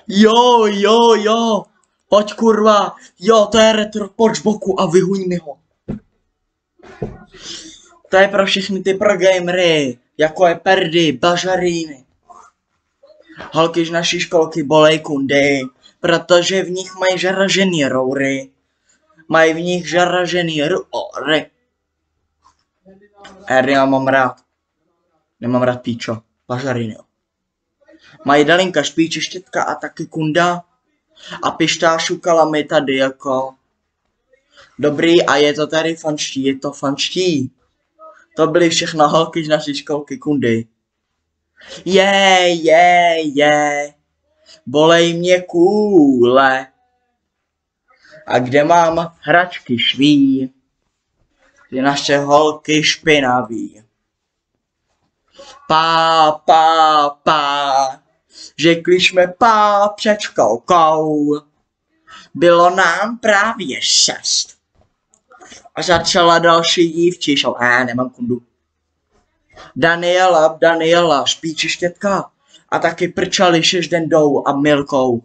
Jo, jo, jo. Pojď kurva. Jo, to je retro, pojď z boku a vyhuň mi ho. To je pro všechny ty pro gamery, jako je Perdy, Bažaríny. Holky z naší školky bolej kundy, protože v nich mají žaražený roury. Mají v nich žaražený ruory. Já mám rád. Nemám rád píčo. Bažaríny. Mají Dalinka, špíče, štětka a taky kunda. A pištášu kalamy tady jako. Dobrý, a je to tady fanští, je to fanští. To byly všechno holky z naší školky kundy. Je. Bolej mě kůle. A kde mám hračky šví, ty naše holky špinaví. Pá, řekli jsme pá před školkou. Bylo nám právě 6. A začala další dívči, nemám kundu. Daniela, špíči štětka. A taky prčali šeždendou a Milkou.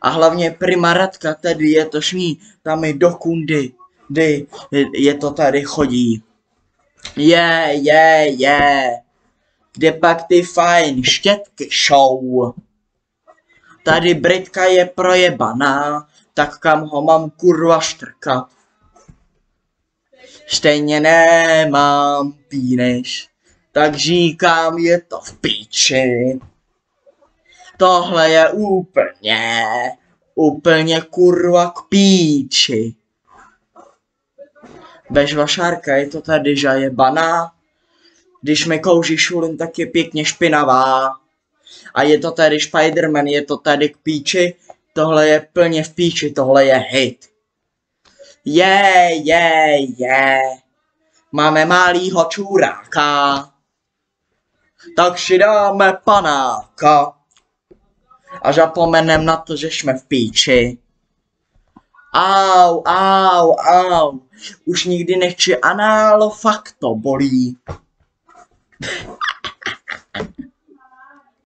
A hlavně prima Radka, tady je to šmí, tam je do kundy, kdy je to tady chodí. Je. Kde pak ty fajn štětky show? Tady Britka je projebaná, tak kam ho mám kurva štrkat? Stejně nemám píneš, tak říkám, je to v píči. Tohle je úplně kurva k píči. Bežvašárka je to tady žajebaná. Když mi kouří šulin, tak je pěkně špinavá. A je to tady Spiderman, je to tady k píči. Tohle je plně v píči, tohle je hit. Je. Máme malýho čuráka. Tak si dáme panáka. A zapomenem na to, že jsme v píči. Au. Už nikdy nechci análo, fakt to bolí.